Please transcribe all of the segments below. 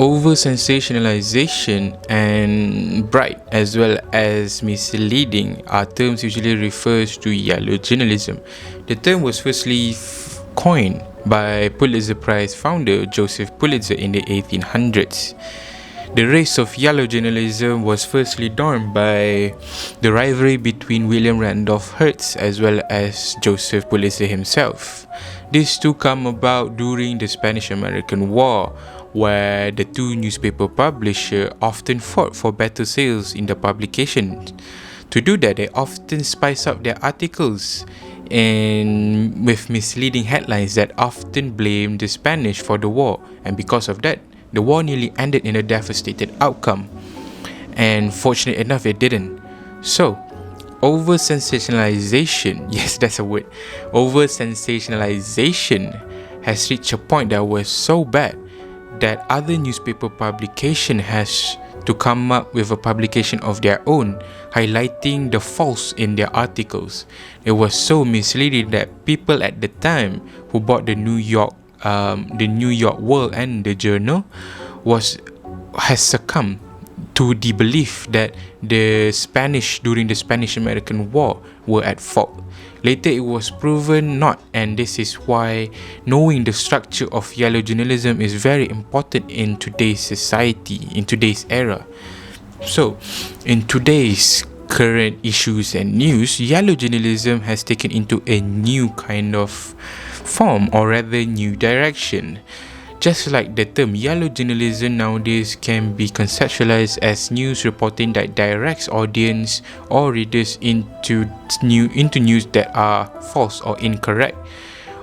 Over-sensationalization and bright as well as misleading are terms usually refers to yellow journalism. The term was firstly coined by Pulitzer Prize founder Joseph Pulitzer in the 1800s. The race of yellow journalism was firstly dawned by the rivalry between William Randolph Hearst as well as Joseph Pulitzer himself. These two come about during the Spanish-American War, where the two newspaper publishers often fought for better sales in the publication. To do that, they often spice up their articles and with misleading headlines that often blame the Spanish for the war, and because of that, the war nearly ended in a devastating outcome. And fortunately enough, it didn't. So, over-sensationalization, yes, that's a word, over-sensationalization has reached a point that was so bad that other newspaper publication has to come up with a publication of their own, highlighting the faults in their articles. It was so misleading that people at the time who bought the New York World and the Journal has succumbed to the belief that the Spanish during the Spanish-American War were at fault. Later it was proven not, and this is why knowing the structure of yellow journalism is very important in today's society, in today's era. So, in today's current issues and news, yellow journalism has taken into a new kind of form, or rather new direction. Just like the term yellow journalism nowadays can be conceptualized as news reporting that directs audience or readers into news that are false or incorrect,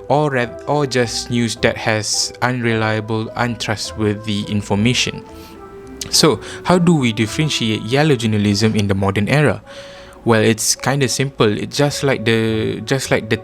or just news that has unreliable, untrustworthy information. So, how do we differentiate yellow journalism in the modern era? Well, it's kind of simple. It's just like the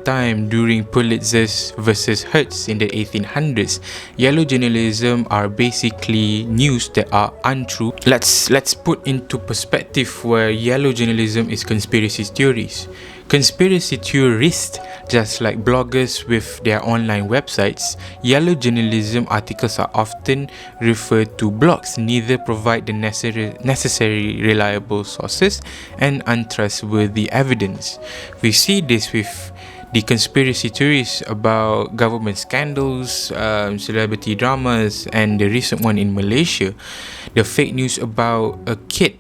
time during Pulitzer's versus Hearst in the 1800s. Yellow journalism are basically news that are untrue. Let's put into perspective where yellow journalism is conspiracy theories. Conspiracy theorists, just like bloggers with their online websites, yellow journalism articles are often referred to blogs, neither provide the necessary reliable sources and untrustworthy evidence. We see this with the conspiracy theories about government scandals, celebrity dramas, and the recent one in Malaysia, the fake news about a kid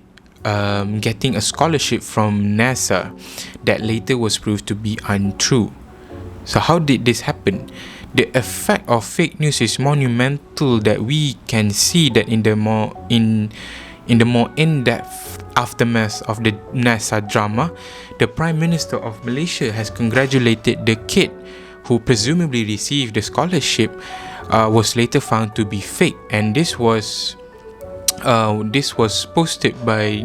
getting a scholarship from NASA that later was proved to be untrue. So how did this happen? The effect of fake news is monumental that we can see that in the more in-depth aftermath of the NASA drama. The Prime Minister of Malaysia has congratulated the kid who presumably received the scholarship was later found to be fake, and this was posted by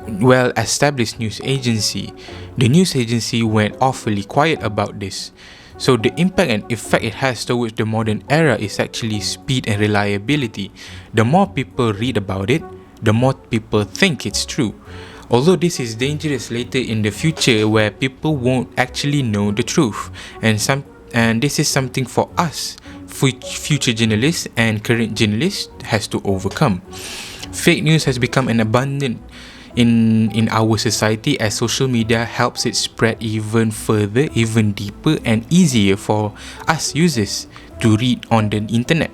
well-established news agency. The news agency went awfully quiet about this. So the impact and effect it has towards the modern era is actually speed and reliability. The more people read about it, the more people think it's true. Although this is dangerous later in the future where people won't actually know the truth, and this is something for us future journalists and current journalists has to overcome. Fake news has become an abundant in our society as social media helps it spread even further, even deeper and easier for us users to read on the internet.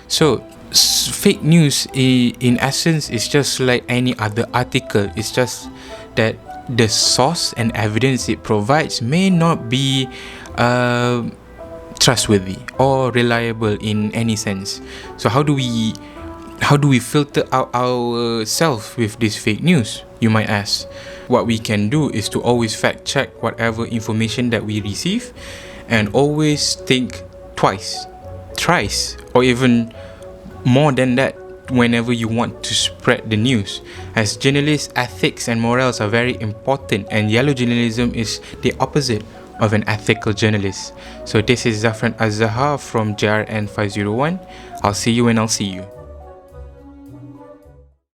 So fake news in essence is just like any other article. It's just that the source and evidence it provides may not be trustworthy or reliable in any sense. So how do we filter out ourselves with this fake news, you might ask? What we can do is to always fact check whatever information that we receive, and always think twice, thrice, or even more than that whenever you want to spread the news. As journalists, ethics and morals are very important, and yellow journalism is the opposite of an ethical journalist. So this is Zafran Azhar from JRN501. I'll see you when I'll see you.